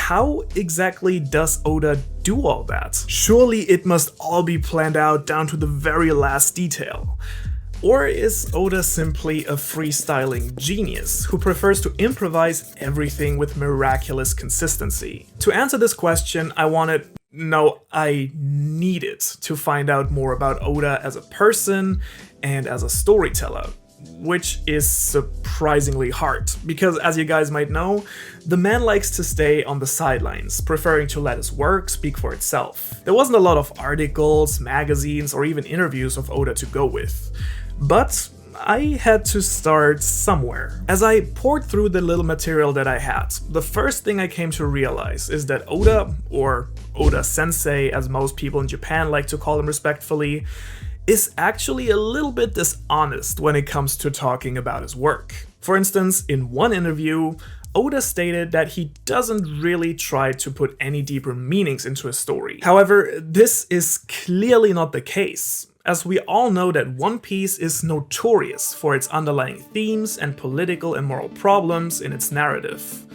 how exactly does Oda do all that? Surely it must all be planned out down to the very last detail. Or is Oda simply a freestyling genius who prefers to improvise everything with miraculous consistency? To answer this question, I needed to find out more about Oda as a person and as a storyteller, which is surprisingly hard, because as you guys might know, the man likes to stay on the sidelines, preferring to let his work speak for itself. There wasn't a lot of articles, magazines, or even interviews of Oda to go with. But I had to start somewhere. As I poured through the little material that I had, the first thing I came to realize is that Oda, or Oda-sensei as most people in Japan like to call him respectfully, is actually a little bit dishonest when it comes to talking about his work. For instance, in one interview, Oda stated that he doesn't really try to put any deeper meanings into his story. However, this is clearly not the case, as we all know that One Piece is notorious for its underlying themes and political and moral problems in its narrative.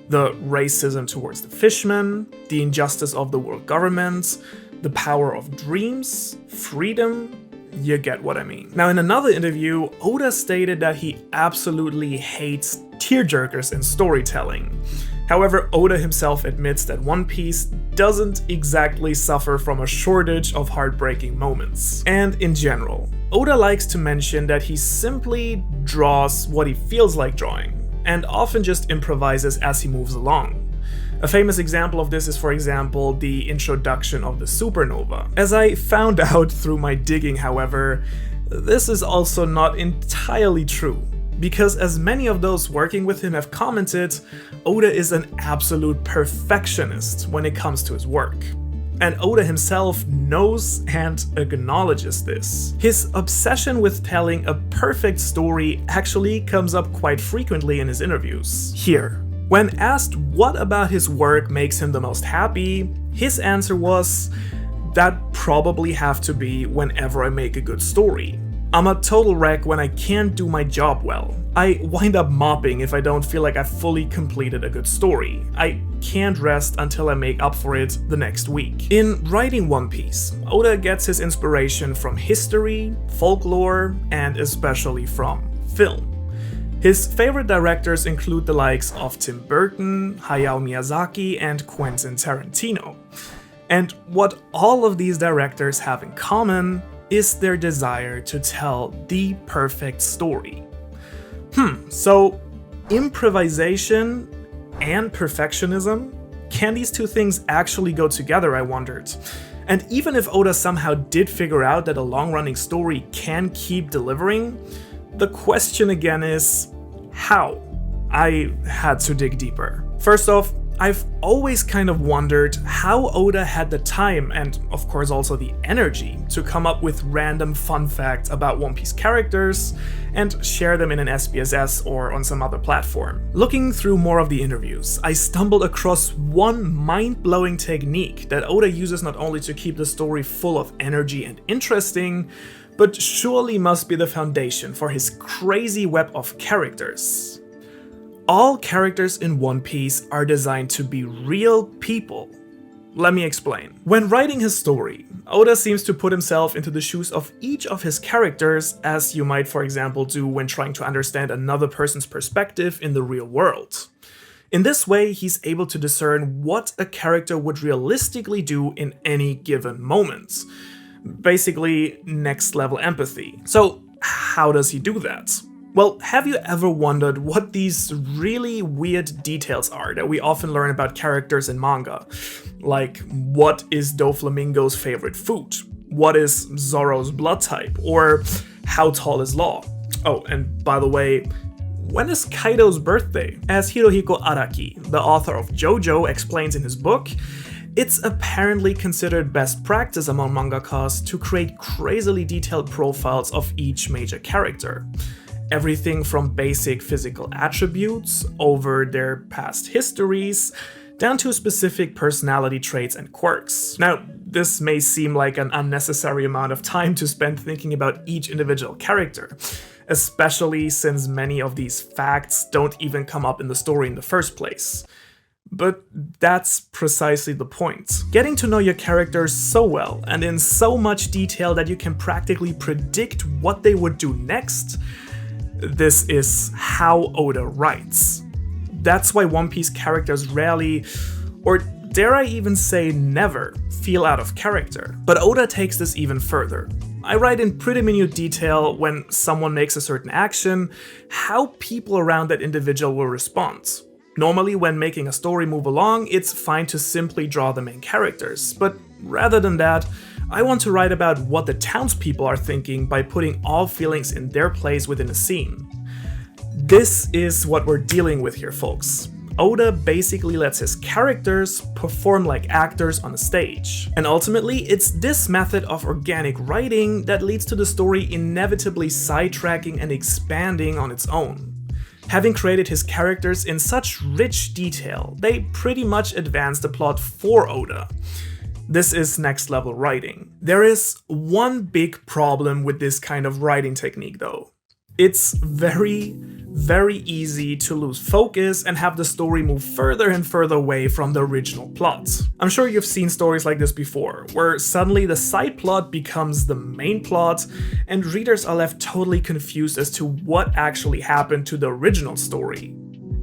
The racism towards the fishmen, the injustice of the world government, the power of dreams, freedom, you get what I mean. Now, in another interview, Oda stated that he absolutely hates tearjerkers in storytelling. However, Oda himself admits that One Piece doesn't exactly suffer from a shortage of heartbreaking moments. And in general, Oda likes to mention that he simply draws what he feels like drawing, and often just improvises as he moves along. A famous example of this is, for example, the introduction of the supernova. As I found out through my digging, however, this is also not entirely true, because as many of those working with him have commented, Oda is an absolute perfectionist when it comes to his work. And Oda himself knows and acknowledges this. His obsession with telling a perfect story actually comes up quite frequently in his interviews. Here, when asked what about his work makes him the most happy, his answer was, "That'd probably have to be whenever I make a good story. I'm a total wreck when I can't do my job well. I wind up mopping if I don't feel like I've fully completed a good story. I can't rest until I make up for it the next week." In writing One Piece, Oda gets his inspiration from history, folklore, and especially from film. His favorite directors include the likes of Tim Burton, Hayao Miyazaki, and Quentin Tarantino. And what all of these directors have in common is their desire to tell the perfect story. So improvisation and perfectionism? Can these two things actually go together, I wondered? And even if Oda somehow did figure out that a long-running story can keep delivering, the question again is, how? I had to dig deeper. First off, I've always kind of wondered how Oda had the time, and of course also the energy, to come up with random fun facts about One Piece characters and share them in an SPSS or on some other platform. Looking through more of the interviews, I stumbled across one mind-blowing technique that Oda uses not only to keep the story full of energy and interesting, but surely must be the foundation for his crazy web of characters. All characters in One Piece are designed to be real people. Let me explain. When writing his story, Oda seems to put himself into the shoes of each of his characters, as you might, for example, do when trying to understand another person's perspective in the real world. In this way, he's able to discern what a character would realistically do in any given moment. Basically, next level empathy. So, how does he do that? Well, have you ever wondered what these really weird details are that we often learn about characters in manga? Like, what is Doflamingo's favorite food? What is Zoro's blood type? Or how tall is Law? Oh, and by the way, when is Kaido's birthday? As Hirohiko Araki, the author of JoJo, explains in his book, it's apparently considered best practice among mangakas to create crazily detailed profiles of each major character. Everything from basic physical attributes over their past histories, down to specific personality traits and quirks. Now, this may seem like an unnecessary amount of time to spend thinking about each individual character, especially since many of these facts don't even come up in the story in the first place. But that's precisely the point. Getting to know your characters so well and in so much detail that you can practically predict what they would do next, this is how Oda writes. That's why One Piece characters rarely, or dare I even say never, feel out of character. But Oda takes this even further. I write in pretty minute detail when someone makes a certain action, how people around that individual will respond. Normally, when making a story move along, it's fine to simply draw the main characters, but rather than that, I want to write about what the townspeople are thinking by putting all feelings in their place within a scene. This is what we're dealing with here, folks. Oda basically lets his characters perform like actors on a stage. And ultimately, it's this method of organic writing that leads to the story inevitably sidetracking and expanding on its own. Having created his characters in such rich detail, they pretty much advance the plot for Oda. This is next level writing. There is one big problem with this kind of writing technique though. It's very easy to lose focus and have the story move further and further away from the original plot. I'm sure you've seen stories like this before, where suddenly the side plot becomes the main plot and readers are left totally confused as to what actually happened to the original story.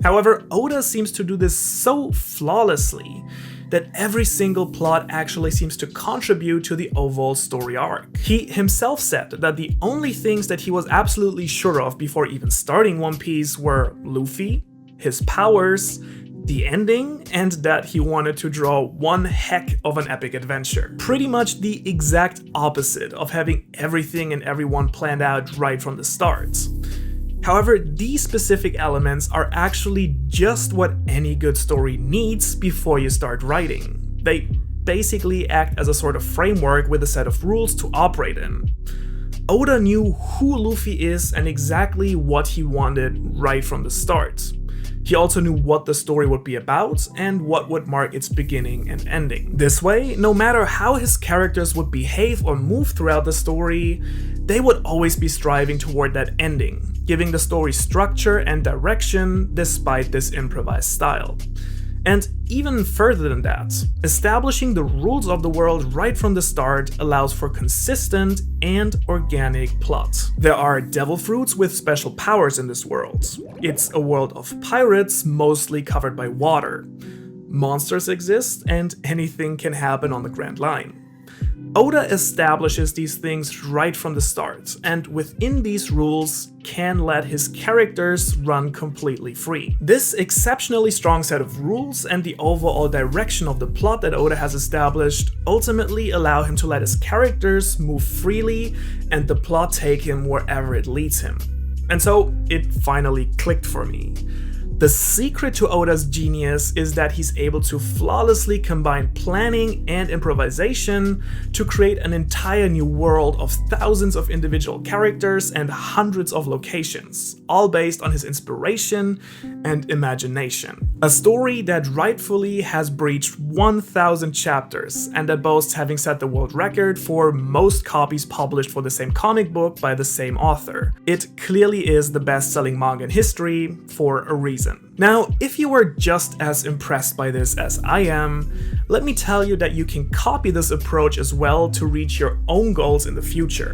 However, Oda seems to do this so flawlessly that every single plot actually seems to contribute to the overall story arc. He himself said that the only things that he was absolutely sure of before even starting One Piece were Luffy, his powers, the ending, and that he wanted to draw one heck of an epic adventure. Pretty much the exact opposite of having everything and everyone planned out right from the start. However, these specific elements are actually just what any good story needs before you start writing. They basically act as a sort of framework with a set of rules to operate in. Oda knew who Luffy is and exactly what he wanted right from the start. He also knew what the story would be about and what would mark its beginning and ending. This way, no matter how his characters would behave or move throughout the story, they would always be striving toward that ending, giving the story structure and direction despite this improvised style. And even further than that, establishing the rules of the world right from the start allows for consistent and organic plot. There are devil fruits with special powers in this world. It's a world of pirates mostly covered by water. Monsters exist and anything can happen on the Grand Line. Oda establishes these things right from the start, and within these rules can let his characters run completely free. This exceptionally strong set of rules and the overall direction of the plot that Oda has established ultimately allow him to let his characters move freely and the plot take him wherever it leads him. And so it finally clicked for me. The secret to Oda's genius is that he's able to flawlessly combine planning and improvisation to create an entire new world of thousands of individual characters and hundreds of locations, all based on his inspiration and imagination. A story that rightfully has breached 1,000 chapters and that boasts having set the world record for most copies published for the same comic book by the same author. It clearly is the best-selling manga in history for a reason. Now, if you were just as impressed by this as I am, let me tell you that you can copy this approach as well to reach your own goals in the future.